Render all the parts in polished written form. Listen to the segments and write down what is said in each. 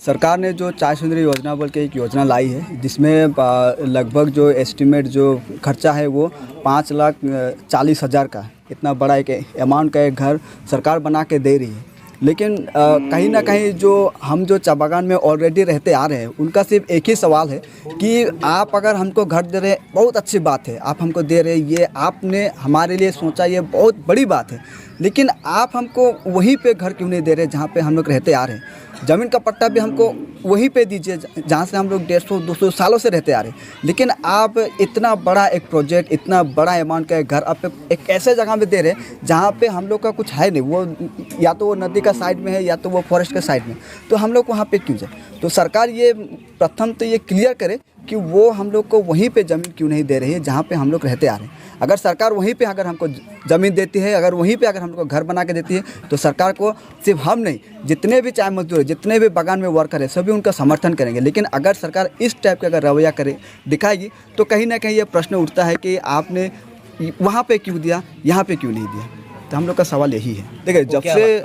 सरकार ने जो चाय सुंदरी योजना बोल के एक योजना लाई है, जिसमें लगभग जो एस्टिमेट जो खर्चा है वो 5,40,000 का, इतना बड़ा एक अमाउंट का एक घर सरकार बना के दे रही है। लेकिन कहीं ना कहीं जो हम जो चाय बागान में ऑलरेडी रहते आ रहे हैं, उनका सिर्फ एक ही सवाल है कि आप अगर हमको घर दे रहे हैं, बहुत अच्छी बात है, आप हमको दे रहे हैं, ये आपने हमारे लिए सोचा, ये बहुत बड़ी बात है। लेकिन आप हमको वहीं पे घर क्यों नहीं दे रहे जहाँ पे हम लोग रहते आ रहे हैं? ज़मीन का पट्टा भी हमको वहीं पे दीजिए जहाँ से हम लोग 150-200 सालों से रहते आ रहे हैं। लेकिन आप इतना बड़ा एक प्रोजेक्ट, इतना बड़ा अमाउंट का एक घर आप एक ऐसे जगह में दे रहे हैं जहाँ पे हम लोग का कुछ है नहीं, वो या तो वो नदी का साइड में है या तो वो फॉरेस्ट के साइड में, तो हम लोग वहाँ पे क्यों जाए? तो सरकार ये प्रथम तो ये क्लियर करे कि वो हम लोग को वहीं पे ज़मीन क्यों नहीं दे रही है जहाँ पे हम लोग रहते आ रहे हैं। अगर सरकार वहीं पे अगर हमको ज़मीन देती है, अगर वहीं पे अगर हम लोग को घर बना के देती है, तो सरकार को सिर्फ हम नहीं, जितने भी चाय मजदूर है, जितने भी बागान में वर्कर है, सभी उनका समर्थन करेंगे। लेकिन अगर सरकार इस टाइप का अगर रवैया करे दिखाएगी, तो कहीं ना कहीं ये प्रश्न उठता है कि आपने वहाँ पे क्यों दिया, यहाँ पे क्यों नहीं दिया। तो हम लोग का सवाल यही है। देखिए, जब से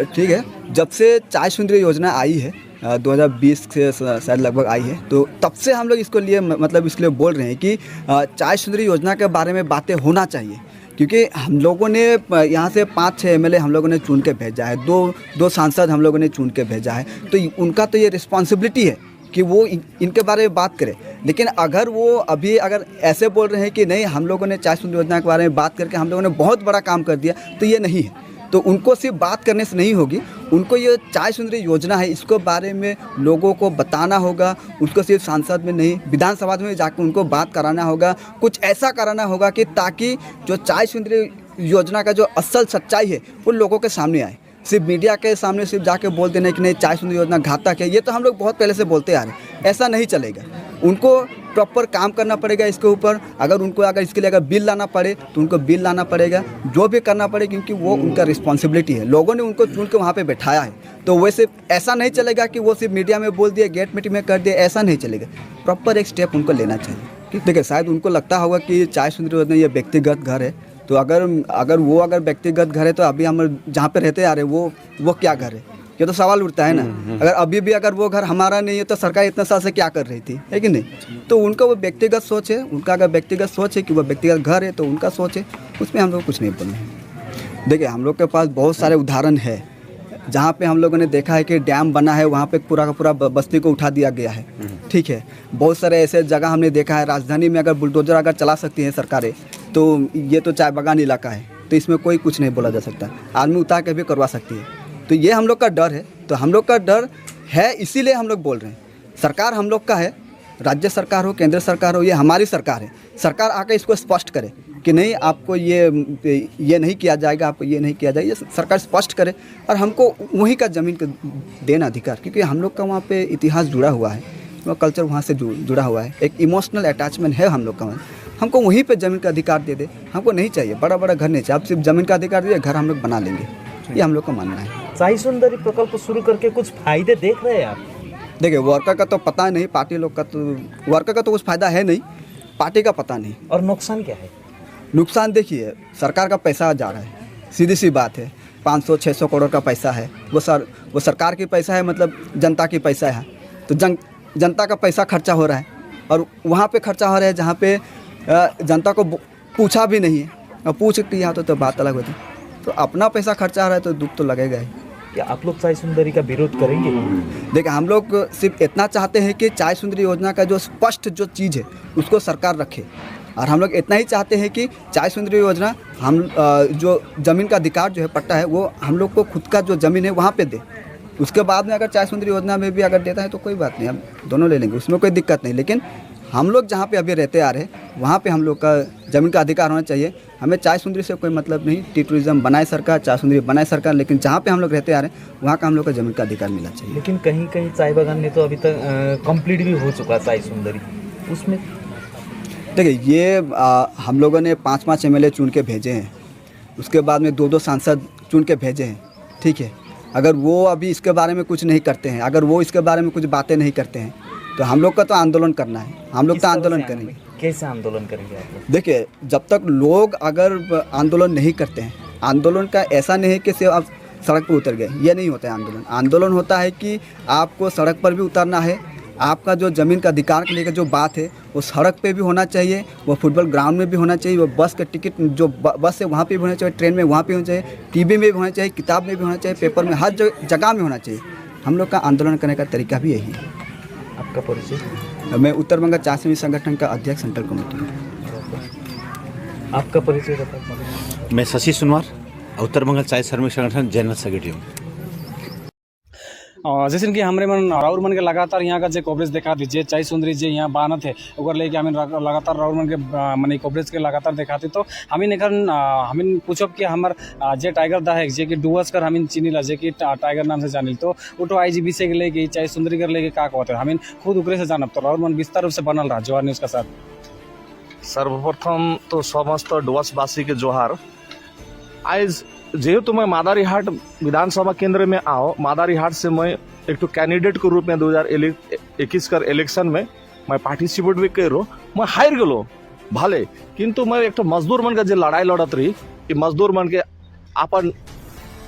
ठीक है, जब से चाय सुंदरी योजना आई है 2020 से शायद लगभग आई है, तो तब से हम लोग इसको लिए मतलब इसलिए बोल रहे हैं कि चाय सुंदरी योजना के बारे में बातें होना चाहिए। क्योंकि हम लोगों ने यहाँ से 5-6 एमएलए हम लोगों ने चुन के भेजा है, दो सांसद हम लोगों ने चुन के भेजा है, तो उनका तो ये रिस्पॉन्सिबिलिटी है कि वो इनके बारे में बात करें। लेकिन अगर वो अभी अगर ऐसे बोल रहे हैं कि नहीं, हम लोगों ने चाय सुंदरी योजना के बारे में बात करके हम लोगों ने बहुत बड़ा काम कर दिया, तो ये नहीं है। तो उनको सिर्फ बात करने से नहीं होगी, उनको ये चाय सुंदरी योजना है, इसको बारे में लोगों को बताना होगा। उसको सिर्फ सांसद में नहीं, विधानसभा में जाकर उनको बात कराना होगा, कुछ ऐसा कराना होगा कि ताकि जो चाय सुंदरी योजना का जो असल सच्चाई है वो लोगों के सामने आए। सिर्फ मीडिया के सामने सिर्फ जाके बोल देने कि नहीं चाय सुंदरी योजना घातक है, ये तो हम लोग बहुत पहले से बोलते आ रहे हैं। ऐसा नहीं चलेगा, उनको प्रॉपर काम करना पड़ेगा इसके ऊपर। अगर उनको अगर इसके लिए अगर बिल लाना पड़े तो उनको बिल लाना पड़ेगा, जो भी करना पड़े, क्योंकि वो उनका रिस्पॉन्सिबिलिटी है। लोगों ने उनको चुन के वहाँ पे बैठाया है, तो वैसे ऐसा नहीं चलेगा कि वो सिर्फ मीडिया में बोल दिए, गेट मीटिंग में कर दिए, ऐसा नहीं चलेगा। प्रॉपर एक स्टेप उनको लेना चाहिए। देखिए, शायद उनको लगता होगा कि चाय सुंदरी योजना ये व्यक्तिगत घर है, तो अगर वो व्यक्तिगत घर है तो अभी हम जहाँ पे रहते आ रहे वो क्या घर है? ये तो सवाल उठता है ना। अगर अभी भी अगर वो घर हमारा नहीं है तो सरकार इतने साल से क्या कर रही थी, है कि नहीं? तो उनका वो व्यक्तिगत सोच है, उनका अगर व्यक्तिगत सोच है कि वो व्यक्तिगत घर है तो उनका सोच है, उसमें हम लोग कुछ नहीं बोलना है। देखिए, हम लोग के पास बहुत सारे उदाहरण है जहाँ पे हम लोगों ने देखा है कि डैम बना है, वहाँ पे पूरा का पूरा बस्ती को उठा दिया गया है। ठीक है, बहुत सारे ऐसे जगह हमने देखा है। राजधानी में अगर बुलडोजर अगर चला सकती हैं सरकारें, तो ये तो चाय बागान इलाका है, तो इसमें कोई कुछ नहीं बोला जा सकता। आदमी उतार के भी करवा सकती है। तो ये हम लोग का डर है, तो हम लोग का डर है, इसीलिए हम लोग बोल रहे हैं। सरकार हम लोग का है, राज्य सरकार हो, केंद्र सरकार हो, ये हमारी सरकार है। सरकार आकर इसको स्पष्ट करे कि नहीं, आपको ये नहीं किया जाएगा, आपको ये नहीं किया जाएगा, ये सरकार स्पष्ट करे। और हमको वहीं का ज़मीन का देना अधिकार, क्योंकि हम लोग का वहाँ पे इतिहास जुड़ा हुआ है, वो कल्चर वहाँ से जुड़ा हुआ है, एक इमोशनल अटैचमेंट है हम लोग का। हमको वहीं पे ज़मीन का अधिकार दे दे, हमको नहीं चाहिए बड़ा बड़ा घर, नहीं चाहिए। आप सिर्फ ज़मीन का अधिकार दीजिए, घर हम लोग बना लेंगे, ये हम लोग का मानना है। चाय सुंदरी प्रकल्प शुरू करके कुछ फायदे देख रहे हैं आप? देखिए, वर्कर का तो पता नहीं, पार्टी लोग का तो वर्कर का तो कुछ फ़ायदा है नहीं, पार्टी का पता नहीं। और नुकसान क्या है? नुकसान देखिए, सरकार का पैसा जा रहा है, सीधी सी बात है। 500-600 करोड़ का पैसा है, वो सरकार की पैसा है, मतलब जनता की पैसा है। तो जनता का पैसा खर्चा हो रहा है, और वहाँ पे खर्चा हो रहा है जहाँ पे जनता को पूछा भी नहीं है, और पूछ के यहाँ तो बात अलग होती। तो अपना पैसा खर्चा हो रहा है तो दुख तो लगेगा ही। क्या आप लोग चाय सुंदरी का विरोध करेंगे? देखिए, हम लोग सिर्फ इतना चाहते हैं कि चाय सुंदरी योजना का जो स्पष्ट जो चीज़ है उसको सरकार रखे, और हम लोग इतना ही चाहते हैं कि चाय सुंदरी योजना हम जो ज़मीन का अधिकार जो है, पट्टा है, वो हम लोग को खुद का जो ज़मीन है वहाँ पे दे। उसके बाद में अगर चाय सुंदरी योजना में भी अगर देता है तो कोई बात नहीं, हम दोनों ले लेंगे, उसमें कोई दिक्कत नहीं। लेकिन हम लोग जहाँ पे अभी रहते आ रहे हैं वहाँ पे हम लोग का ज़मीन का अधिकार होना चाहिए। हमें चाय सुंदरी से कोई मतलब नहीं, टी टूरिज़्म बनाए सरकार, चाय सुंदरी बनाए सरकार, लेकिन जहाँ पे हम लोग रहते आ रहे हैं वहाँ का हम लोग का ज़मीन का अधिकार मिलना चाहिए। लेकिन कहीं कहीं चाय बागान में तो अभी तक कंप्लीट भी हो चुका चाय सुंदरी, उसमें देखिए, ये हम लोगों ने 5-5 एमएलए चुन के भेजे हैं, उसके बाद में 2-2 सांसद चुन के भेजे हैं। ठीक है, अगर वो अभी इसके बारे में कुछ नहीं करते हैं, अगर वो इसके बारे में कुछ बातें नहीं करते हैं, तो हम लोग का तो आंदोलन करना है, हम लोग तो आंदोलन करेंगे। कैसे आंदोलन करेंगे आप लोग? देखिए, जब तक लोग अगर आंदोलन नहीं करते हैं, आंदोलन का ऐसा नहीं है कि सिर्फ सड़क पर उतर गए। ये नहीं होता है आंदोलन। आंदोलन होता है कि आपको सड़क पर भी उतरना है, आपका जो ज़मीन का अधिकार को लेकर जो बात है वो सड़क पे भी होना चाहिए, वो फुटबॉल ग्राउंड में भी होना चाहिए, वो बस का टिकट जो बस है वहाँ पे भी होना चाहिए, ट्रेन में वहाँ पे होना चाहिए, टीवी में भी होना चाहिए, किताब में भी होना चाहिए, पेपर में, हर जगह में होना चाहिए। हम लोग का आंदोलन करने का तरीका भी यही है। आपका परिचय? मैं उत्तर बंगाल चाय श्रमिक संगठन का अध्यक्ष सेंट्रल कमेटी हूँ। आपका परिचय बताइए। मैं शशि सोनवार, उत्तर बंगाल चाय श्रमिक संगठन जनरल सेक्रेटरी हूँ। जैसे कि हमारे मन राउर मन के लगातार यहाँ का जो कवरेज देखा दीजिए, चाय सुंदरी जी यहाँ बानत है ओकर लेके हमें लगातार राउर मन के माने कवरेज के लगातार दिखाते। तो हमें एखन हमें पूछब कि हमार जे टाइगर दा है जे कि डुअस कर हमें चिनीला जे कि टाइगर नाम से जानिल, तो उठो आईजीबी से लेके चाय सुंदरी कर लेके का कहते हैं हमें खुद उकरे से जानब। तो राउर मन विस्तार रूप से बनल रहा जवाहर न्यूज़ का साथ। सर्वप्रथम तो समस्त डुअसवासी के जोहार। आज जेहेतु मैं मादारीहाट विधानसभा केंद्र में आओ, मादारीहाट से मैं एक तो कैंडिडेट के रूप में 2021 कर इलेक्शन में मैं पार्टिसिपेट भी करो, मैं हार गलो भले, किंतु मैं एक तो मजदूर मन का जो लड़ाई लड़त रही कि मजदूर मन के अपन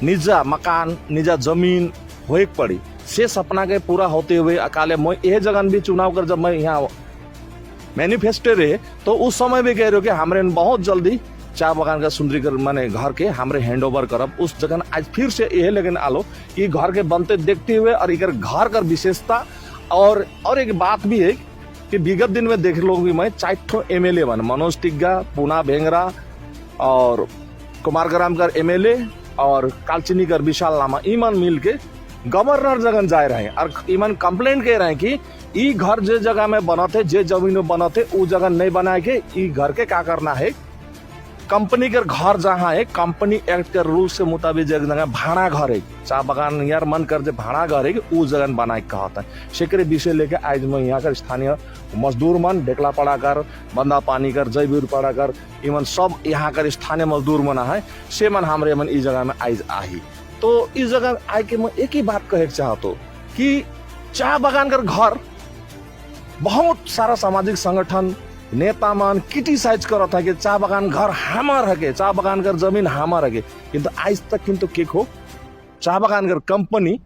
निजा मकान निजा जमीन होए पड़ी, से सपना के पूरा होते हुए अकाले मैं यह जगह भी चुनाव कर जब मैं यहाँ मैनिफेस्टो रहे तो उस समय भी कह रहे हो कि हमारे बहुत जल्दी चाय बगान का सुंदरीकरण माने घर के हमारे हैंड ओवर करब। उस जगह आज फिर से यह लेकिन आलो कि घर के बनते देखते हुए और इधर घर का विशेषता और एक बात भी है कि विगत दिन में देख लो कि मैं 4 MLA बन, मनोज टिग्गा, पूना भेंगरा और कुमारग्राम कर MLA और कालचिनी कर विशाल लामा ईमान मिल के गवर्नर जगह जा रहे हैं और ईमान कंप्लेंट कह रहे हैं कि ई घर जे जगह में बनते जे जमीन में बनते वो जगह नहीं बनाए के ई घर के क्या करना है, कंपनी के घर जहाँ है कंपनी एक्ट के रूल से मुताबिक जगह भाड़ा घर है, चाय बगान यार मन कर जे भाड़ा घर है वो जगह बनाए कहता है। शेखरे विषय लेके आज मैं यहाँ का स्थानीय मजदूर मन ढेकला पड़ा कर, बंदा पानी कर, जयवीर पड़ा कर, इमन सब यहाँ का स्थानीय मजदूर मना है से मन हमारे मन इस जगह में आज आई। तो इस जगह आए के मैं एक ही बात कहे चाहता कि चाय बगान कर घर बहुत सारा सामाजिक संगठन नेता मान क्रिटिसाइज करता है कि चाय बगान घर हमार है, चाय बगान कर जमीन हमार है, किंतु आज तक किंतु के हो चाय बगान कर कंपनी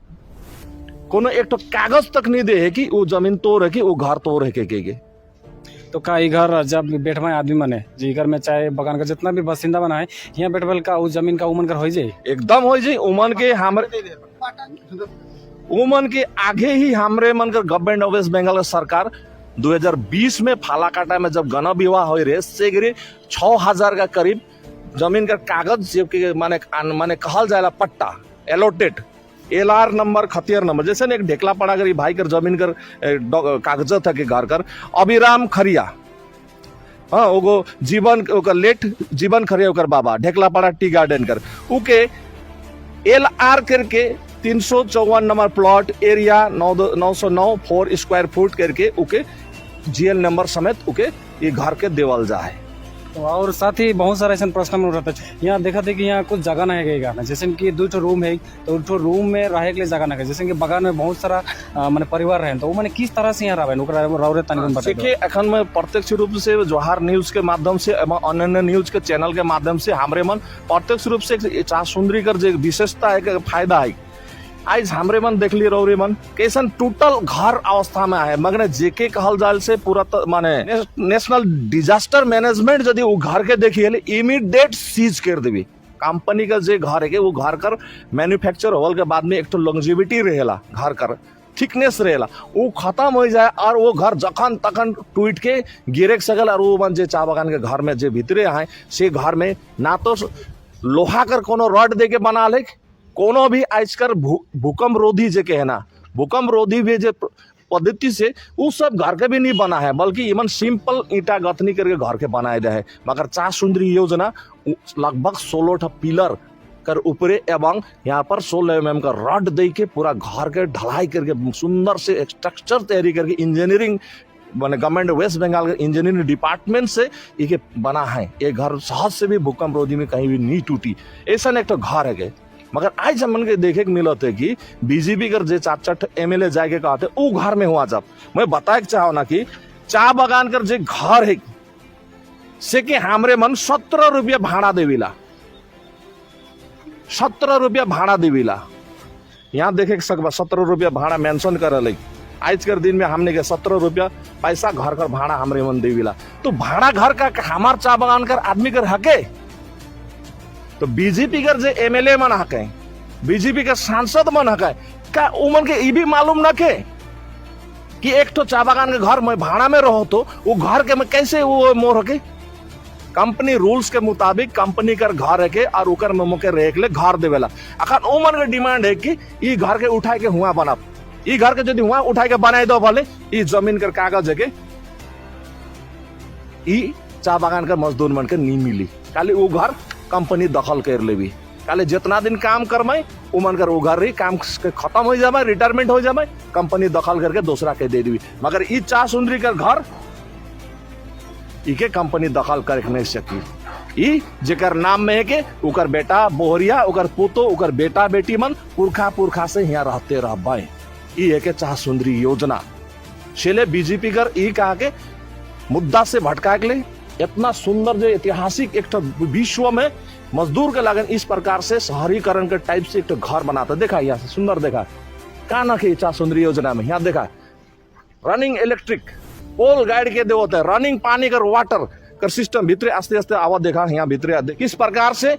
कोनो एक तो कागज तक नहीं दे है कि वो जमीन तोड़ है कि वो घर तोड़ है के। तो का ई घर जब बैठवा आदमी मन है जी घर में चाय बगान का जितना भी बासिंदा बना है यहाँ बैठवल का उस जमीन का उमन कर हो जाए एकदम हो जाए उमन के हमारे उमन के आगे ही हमारे मन कर गवर्नमेंट ऑफ वेस्ट बंगाल का सरकार 2020 में फालाकाटा में जब गण विवाह हो रहे से 6000 का करीब जमीन का कागज जबकि माने कहल जाएला पट्टा एलोटेड LR नंबर खतियर नंबर जैसे एक ढेकला पड़ा कर भाई कर जमीन कर कागज था कि घर कर अभिराम खरिया, हाँ वो जीवन लेट जीवन खरिया ओकर बाबा ढेकला पड़ा टी गार्डन कर उके LR करके 354 number plot area 909 4 square foot करके उके GL नंबर समेत उके ये घर के देवल जा है। और साथ ही बहुत सारा ऐसा प्रश्न में रहता है यहाँ देखा थे कि यहाँ कुछ जगह नहीं है घर में, जैसे कि 2 रूम है तो 2 रूम में रहे के लिए जगह नहीं है, जैसे कि बगान में बहुत सारा माने परिवार रहे तो वो मैंने किस तरह से यहाँ रहे। देखिए अखन में प्रत्यक्ष रूप से जवाहर न्यूज के माध्यम से एवं अन्य न्यूज के चैनल के माध्यम से हमारे मन प्रत्यक्ष रूप से चाय सुंदरी कर जो विशेषता है फायदा है आज हमरे मन देख ली रौरे मन कैसन टोटल घर अवस्था में है मगर जेके कहल जाल से पूरा माने नेशनल डिजास्टर मैनेजमेंट यदि वो घर के देखिए इमीडिएट सीज कर देवी कंपनी का जे घर है वो घर कर मैन्युफैक्चर होल के बाद में एक तो लॉन्जिविटी रहेला घर कर थिकनेस रहेला वो खत्म हो जाए और वो घर जखन तखन टूट के गिरे सकल और वो मन जे चाय बगान के घर में जे भीतरे है से घर में ना तो लोहा कर कोनो रॉड दे के बना ले कोनो भी आजकल भूकंप रोधी जे कहना भूकंप रोधी भी जे पद्धति से वो सब घर के भी नहीं बना है बल्कि इवन सिंपल ईटा गथनी करके घर के बनाए दे है मगर चाय सुंदरी योजना लगभग 16 पिलर कर ऊपरे एवं यहाँ पर 16 mm का रॉड दे के पूरा घर के ढलाई करके सुंदर से स्ट्रक्चर तैयारी करके इंजीनियरिंग मैंने गवर्नमेंट वेस्ट बंगाल के इंजीनियरिंग डिपार्टमेंट से ये बना है। ये घर सहज से भी भूकंप रोधी में कहीं भी नहीं टूटी ऐसा एक तो घर है मगर आज हमन के देखे के मिलत है कि बीजेपी कर जे 4 MLA जाके कहते वो घर में हुआ जब मैं बताए चाहो ना कि चाय बगान कर जे घर है से कि हमरे मन 17 रुपया भाड़ा देविला 17 रुपया भाड़ा देविला। यहाँ देखे सकबा 17 रुपया भाड़ा मेंशन करल। आज के दिन में हमने के 17 रुपया पैसा घर का भाड़ा हमरे मन देविला। तो भाड़ा घर का हमार चा बगान कर आदमी कर हके, तो बीजेपी कर जे एमएलए मन हके, बीजेपी के सांसद मन हके, का उमन के ई भी मालूम न के कि एक तो चा बगान के घर में भाड़ा में रहो तो वो घर के में कैसे वो मोर हके। कंपनी रूल्स के मुताबिक कंपनी कर घर है के और उकर में मुके रह के ले घर देवेला। अखन उमन के डिमांड है कि ई घर के उठाए के हुआ बनब, ई घर के यदि हुआ उठाए के बनाई दो बोले ई जमीन कर कागज है के ई चा बगान का मजदूर मन के नहीं मिली, खाली वो घर कंपनी दखल कर लेवी। खाली जितना दिन काम करमे उमन कर वो घर रही काम खत्म हो जाए, रिटायरमेंट हो जाए, कंपनी दखल करके दूसरा के दे देवी। मगर ई चा सुंदरी कर घर इके कंपनी दखल कर नहीं सकी। ई जेकर नाम में है के उकर बेटा बोहरिया, उकर पुतो, उकर बेटा बेटी मन पुरखा पुरखा से यहाँ रहते रह बाए। ई है के चाह सुंदरी योजना शेले बीजेपी कर ई कहा के मुद्दा से भटका के ले इतना सुंदर जो ऐतिहासिक एक विश्व में मजदूर के लगन इस प्रकार से शहरीकरण के टाइप से एक घर बनाता। देखा यहाँ से सुंदर देखा का ना के चाह सुंदरी योजना में यहाँ देखा रनिंग इलेक्ट्रिक पोल गाइड के दे होता है, रनिंग पानी का वाटर कर सिस्टम भीतरे आस्ते आस्ते आवाज देखा यहाँ भीतरे किस प्रकार से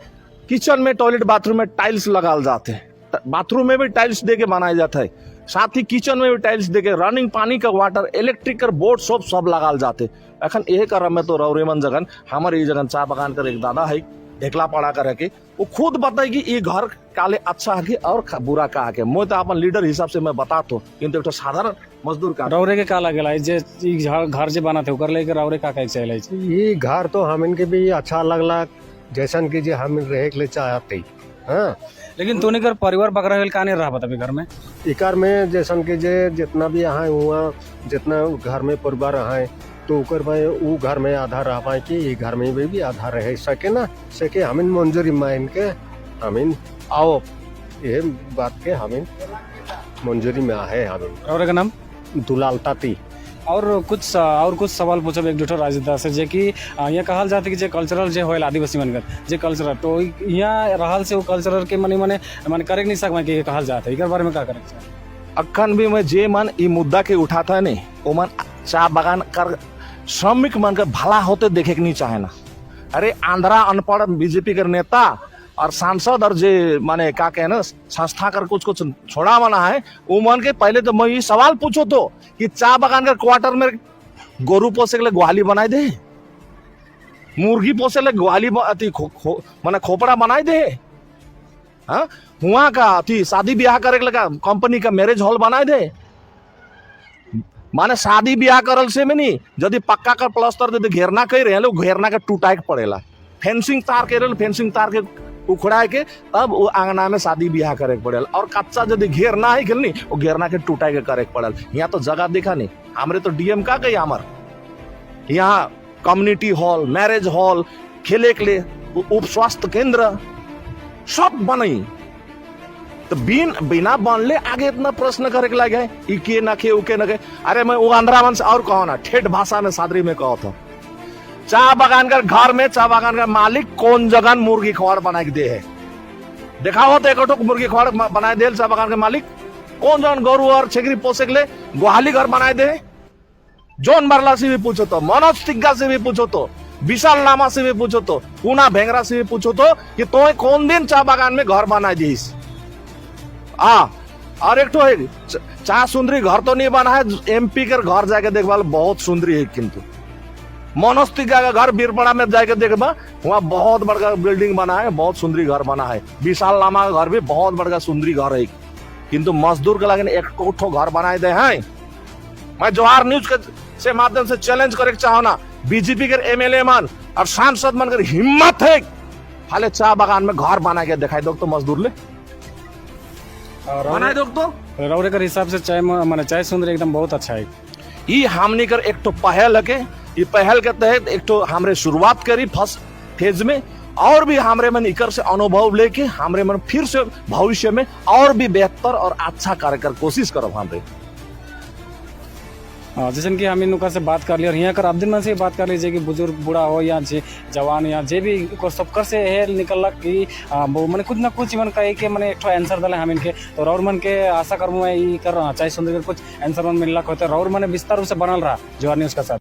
किचन में टॉयलेट बाथरूम में टाइल्स लगाल जाते हैं, बाथरूम में भी टाइल्स दे के बनाया जाता है, साथ ही किचन में भी टाइल्स दे के रनिंग पानी का वाटर इलेक्ट्रिक कर बोर्ड सब लगाल जाते। अखन यह कर में तो रौरेमन जगन हमारे ये जगन चाय बगान कर एक दादा है ढेकला पड़ा कर के वो खुद बताए कि ये घर काले अच्छा है और बुरा का है। मैं तो अपन लीडर हिसाब से मैं बता तो किंतु एक साधारण मजदूर का रौरे के का लगेला जे ई घर जे बना थे ओकर लेके रौरे का कहे चले ये घर तो हम इनके भी अच्छा लगला जैसन की जे हम रहे के लिए चाहते। हाँ लेकिन तूने कर परिवार बकरा का नहीं रहा बता घर में इकर में जैसन के जे जितना भी यहाँ हुआ जितना घर में परिवार है तो उकर में वो घर में आधा रह पाए कि ये घर में भी आधा रह सके ना सके हमिन मंजूरी मान के हमिन आओ ये बात के हमिन मंजूरी में है। हमिन रौरे का नाम दुलाल ताती। और कुछ सवाल पूछब एक दूठो राजदा से जे कि यहाँ कहल जाते कि जे कल्चरल जे होल आदिवासी मनकर जे कल्चरल तो यहाँ रहल से वो कल्चरल के मने करे नहीं सकमा कि कहल जाते इकर बारे में का करे अखन भी मैं जे मन ई मुद्दा के उठाता है नहीं वो मन चाय बगान कर श्रमिक मन का भला होते देखे के नहीं चाहे ना। अरे आंध्रा अनपढ़ बीजेपी के नेता और सांसद और जे माने क्या कहे ना संस्था कर कुछ छोड़ा मना है वो मन के पहले तो मैं ये सवाल पूछो तो कि चाय बगान का क्वार्टर में गोरू पोसे के लिए ग्वाली बनाए दे, मुर्गी पोसे ले ग्वाली माने खोपड़ा बनाए दे, हाँ हुआ का अति शादी ब्याह करे के लगा कंपनी का मैरिज हॉल बनाए दे। माने शादी ब्याह करल से में नहीं यदि पक्का का प्लास्टर दे घेरना कह रहे हैं लोग घेरना के टूटाए के पड़ेला, फेंसिंग तार के फेंसिंग तार के उखड़ा के तब वो आंगना में शादी ब्याह करे पड़ेल। और कच्चा यदि घेरना है खेलनी वो घेरना के टूटाए के करे पड़ेल। यहाँ तो जगह देखा नहीं हमरे तो डीएम का गई हमार यहाँ कम्युनिटी हॉल मैरिज हॉल खेले के लिए उप स्वास्थ्य केंद्र सब बनई तो बिना बनले आगे इतना प्रश्न करे के लगे ई के न खे उके न खे। अरे मैं वो आंध्रा मन से और कहो ना ठेठ भाषा में सादरी में कहो तो चाय बगान का घर में चाय बगान का मालिक कौन जगह मुर्गी खवाड़ बना के दे है दिखाओ तो एक मुर्गी खवाड़ बनाए दे चाय बगान के मालिक कौन जगह गौरू और छेगरी पोसे के लिए गुहाली घर बनाए दे। जोन बरला से भी पूछो तो मनोज तिग्गा से भी पूछो तो विशाल लामा से भी पूछो तो पूना भेंगरा से भी पूछो तो कि तो कौन दिन चाय बगान में घर बनाए दीस और एक तो है चाय सुंदरी घर तो नहीं बना है एमपी के घर जाके देखभाल बहुत सुंदरी है किंतु मनोज तिग्गा का घर बीरपड़ा में जाके देखबा वहाँ बहुत बड़का बिल्डिंग बना है बहुत सुंदरी घर बना है। विशाल लामा का घर भी बहुत बड़का सुंदरी घर है किंतु मजदूर के लगे एक कोठो घर बनाए दे हैं। मैं जोहार न्यूज के से माध्यम से चैलेंज करे चाहो ना बीजेपी के एमएलए मन और सांसद मन कर हिम्मत है हाले चाय बगान में घर बना के दिखाई दो तो मजदूर ले बनाए दो तो रौरे के हिसाब से चाय माने चाय सुंदर एकदम बहुत अच्छा है। ये हमने कर एक तो पहल के ये पहल के तहत एक तो हमरे शुरुआत करी फर्स्ट फेज में और भी हमरे मन इकर से अनुभव लेके हमरे मन फिर से भविष्य में और भी बेहतर और अच्छा कार्य कर कोशिश करो हमरे। जैसे कि हम इनका से बात कर लिया और यहाँ कर आप दिन मन से बात कर लीजिए कि बुजुर्ग बूढ़ा हो या जे जवान या जे भी को सबकर से है निकल कि वो मैंने कुछ ना कुछ मन कहे कि मैंने एक आंसर दिला हम इनके तो रौर मन के आशा करूँ मैं ये कर रहा चाहे सुंदर कुछ आंसर मन मिलना होता है रौर मैंने विस्तार रूप से बनल रहा जवार न्यूज़ का साथ।